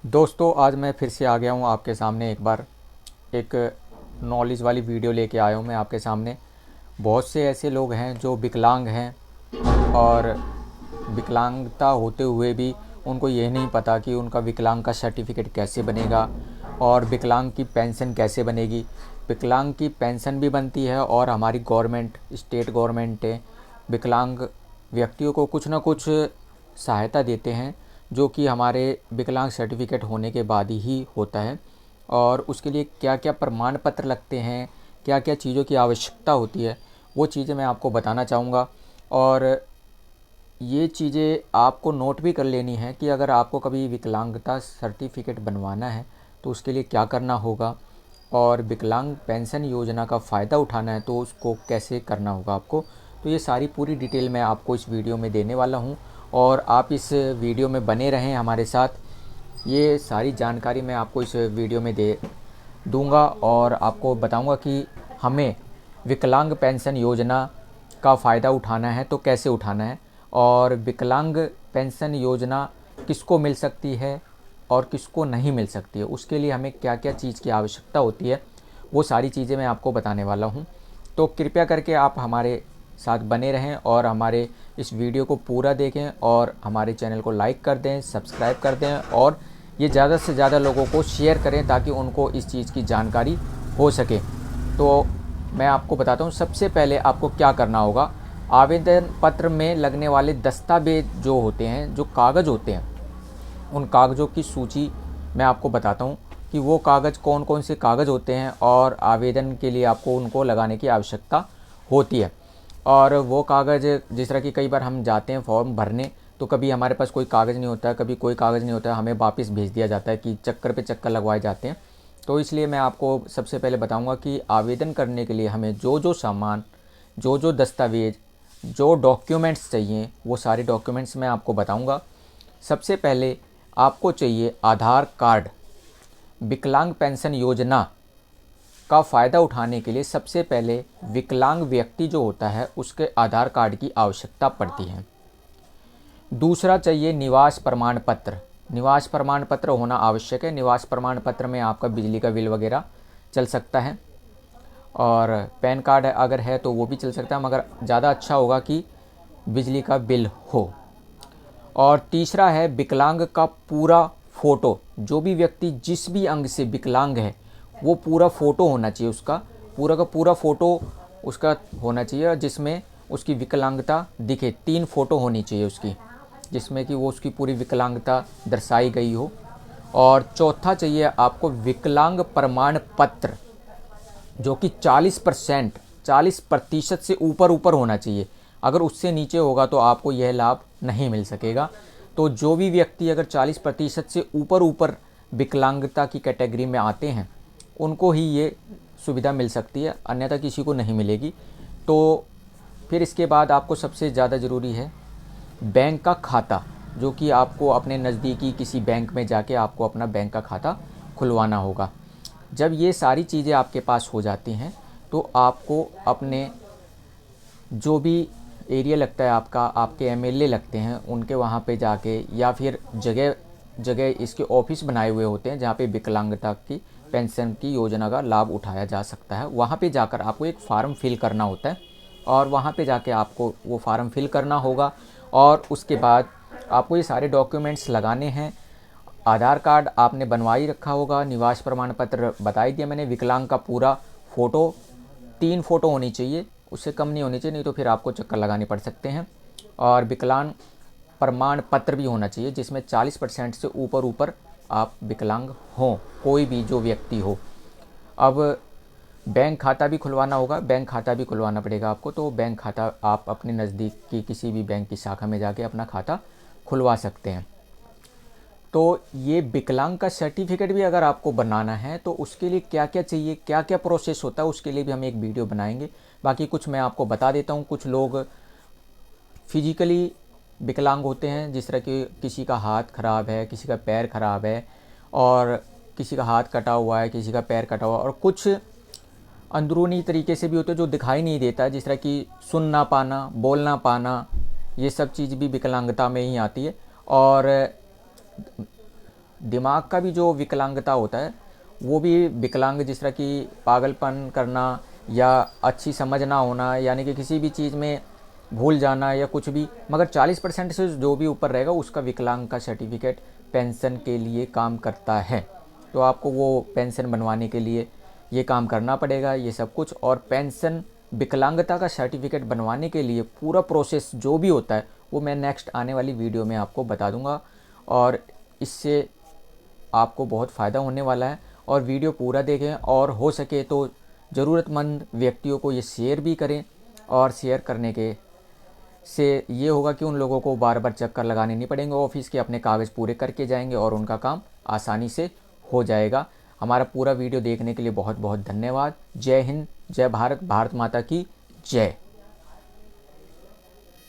दोस्तों, आज मैं फिर से आ गया हूँ आपके सामने। एक बार एक नॉलेज वाली वीडियो लेके आया हूँ मैं आपके सामने। बहुत से ऐसे लोग हैं जो विकलांग हैं और विकलांगता होते हुए भी उनको ये नहीं पता कि उनका विकलांग का सर्टिफिकेट कैसे बनेगा और विकलांग की पेंशन कैसे बनेगी। विकलांग की पेंशन भी बनती है और हमारी गवर्नमेंट, स्टेट गवर्नमेंट विकलांग व्यक्तियों को कुछ ना कुछ सहायता देते हैं, जो कि हमारे विकलांग सर्टिफिकेट होने के बाद ही होता है। और उसके लिए क्या क्या प्रमाण पत्र लगते हैं, क्या क्या चीज़ों की आवश्यकता होती है, वो चीज़ें मैं आपको बताना चाहूँगा। और ये चीज़ें आपको नोट भी कर लेनी है कि अगर आपको कभी विकलांगता सर्टिफिकेट बनवाना है तो उसके लिए क्या करना होगा, और विकलांग पेंशन योजना का फ़ायदा उठाना है तो उसको कैसे करना होगा आपको। तो ये सारी पूरी डिटेल मैं आपको इस वीडियो में देने वाला हूँ और आप इस वीडियो में बने रहें हमारे साथ। ये सारी जानकारी मैं आपको इस वीडियो में दे दूंगा और आपको बताऊंगा कि हमें विकलांग पेंशन योजना का फ़ायदा उठाना है तो कैसे उठाना है, और विकलांग पेंशन योजना किसको मिल सकती है और किसको नहीं मिल सकती है, उसके लिए हमें क्या क्या चीज़ की आवश्यकता होती है, वो सारी चीज़ें मैं आपको बताने वाला हूँ। तो कृपया करके आप हमारे साथ बने रहें और हमारे इस वीडियो को पूरा देखें और हमारे चैनल को लाइक कर दें, सब्सक्राइब कर दें और ये ज़्यादा से ज़्यादा लोगों को शेयर करें ताकि उनको इस चीज़ की जानकारी हो सके। तो मैं आपको बताता हूँ, सबसे पहले आपको क्या करना होगा। आवेदन पत्र में लगने वाले दस्तावेज जो होते हैं, जो कागज़ होते हैं, उन कागज़ों की सूची मैं आपको बताता हूँ कि वो कागज़ कौन कौन से कागज़ होते हैं और आवेदन के लिए आपको उनको लगाने की आवश्यकता होती है। और वो कागज़, जिस तरह कि कई बार हम जाते हैं फॉर्म भरने तो कभी हमारे पास कोई कागज़ नहीं होता है, कभी कोई कागज़ नहीं होता है, हमें वापस भेज दिया जाता है कि चक्कर पे चक्कर लगवाए जाते हैं। तो इसलिए मैं आपको सबसे पहले बताऊंगा कि आवेदन करने के लिए हमें जो जो सामान, जो जो दस्तावेज, जो डॉक्यूमेंट्स चाहिए, वो सारे डॉक्यूमेंट्स मैं आपको बताऊंगा। सबसे पहले आपको चाहिए आधार कार्ड। विकलांग पेंशन योजना का फ़ायदा उठाने के लिए सबसे पहले विकलांग व्यक्ति जो होता है उसके आधार कार्ड की आवश्यकता पड़ती है। दूसरा चाहिए निवास प्रमाण पत्र। निवास प्रमाण पत्र होना आवश्यक है। निवास प्रमाण पत्र में आपका बिजली का बिल वगैरह चल सकता है, और पैन कार्ड अगर है तो वो भी चल सकता है, मगर ज़्यादा अच्छा होगा कि बिजली का बिल हो। और तीसरा है विकलांग का पूरा फ़ोटो। जो भी व्यक्ति जिस भी अंग से विकलांग है वो पूरा फ़ोटो होना चाहिए, उसका पूरा का पूरा फ़ोटो उसका होना चाहिए जिसमें उसकी विकलांगता दिखे। 3 फ़ोटो होनी चाहिए उसकी, जिसमें कि वो उसकी पूरी विकलांगता दर्शाई गई हो। और चौथा चाहिए आपको विकलांग प्रमाण पत्र, जो कि 40% से ऊपर ऊपर होना चाहिए। अगर उससे नीचे होगा तो आपको यह लाभ नहीं मिल सकेगा। तो जो भी व्यक्ति अगर 40% से ऊपर ऊपर विकलांगता की कैटेगरी में आते हैं उनको ही ये सुविधा मिल सकती है, अन्यथा किसी को नहीं मिलेगी। तो फिर इसके बाद आपको सबसे ज़्यादा ज़रूरी है बैंक का खाता, जो कि आपको अपने नज़दीकी किसी बैंक में जाके आपको अपना बैंक का खाता खुलवाना होगा। जब ये सारी चीज़ें आपके पास हो जाती हैं तो आपको अपने जो भी एरिया लगता है आपका, आपके एमएलए लगते हैं उनके वहाँ पे जाके, या फिर जगह जगह इसके ऑफिस बनाए हुए होते हैं जहाँ पे विकलांगता की पेंशन की योजना का लाभ उठाया जा सकता है, वहाँ पे जाकर आपको एक फ़ार्म फिल करना होता है और वहाँ पे जाके आपको वो फ़ार्म फिल करना होगा। और उसके बाद आपको ये सारे डॉक्यूमेंट्स लगाने हैं। आधार कार्ड आपने बनवा ही रखा होगा, निवास प्रमाण पत्र बता ही दिया मैंने, विकलांग का पूरा फ़ोटो, 3 फ़ोटो होनी चाहिए, उससे कम नहीं होनी चाहिए, नहीं तो फिर आपको चक्कर लगाने पड़ सकते हैं। और विकलांग प्रमाण पत्र भी होना चाहिए जिसमें 40% से ऊपर ऊपर आप विकलांग हों, कोई भी जो व्यक्ति हो। अब बैंक खाता भी खुलवाना होगा, बैंक खाता भी खुलवाना पड़ेगा आपको। तो बैंक खाता आप अपने नज़दीक की किसी भी बैंक की शाखा में जाके अपना खाता खुलवा सकते हैं। तो ये विकलांग का सर्टिफिकेट भी अगर आपको बनाना है तो उसके लिए क्या क्या चाहिए, क्या क्या प्रोसेस होता है, उसके लिए भी हम एक वीडियो बनाएंगे। बाकी कुछ मैं आपको बता देता हूँ। कुछ लोग फिजिकली विकलांग होते हैं, जिस तरह कि किसी का हाथ ख़राब है, किसी का पैर ख़राब है, और किसी का हाथ कटा हुआ है, किसी का पैर कटा हुआ है, और कुछ अंदरूनी तरीके से भी होते हैं जो दिखाई नहीं देता, जिस तरह कि सुन ना पाना, बोल ना पाना, ये सब चीज़ भी विकलांगता में ही आती है। और दिमाग का भी जो विकलांगता होता है वो भी विकलांग, जिस तरह कि पागलपन करना या अच्छी समझ ना होना, यानी कि किसी भी चीज़ में भूल जाना या कुछ भी, मगर 40% से जो भी ऊपर रहेगा उसका विकलांग का सर्टिफिकेट पेंशन के लिए काम करता है। तो आपको वो पेंशन बनवाने के लिए ये काम करना पड़ेगा, ये सब कुछ। और पेंशन विकलांगता का सर्टिफिकेट बनवाने के लिए पूरा प्रोसेस जो भी होता है वो मैं नेक्स्ट आने वाली वीडियो में आपको बता दूंगा, और इससे आपको बहुत फ़ायदा होने वाला है। और वीडियो पूरा देखें, और हो सके तो ज़रूरतमंद व्यक्तियों को ये शेयर भी करें। और शेयर करने के से ये होगा कि उन लोगों को बार बार चक्कर लगाने नहीं पड़ेंगे ऑफिस के, अपने कागज़ पूरे करके जाएंगे और उनका काम आसानी से हो जाएगा। हमारा पूरा वीडियो देखने के लिए बहुत बहुत धन्यवाद। जय हिंद, जय भारत, भारत माता की जय।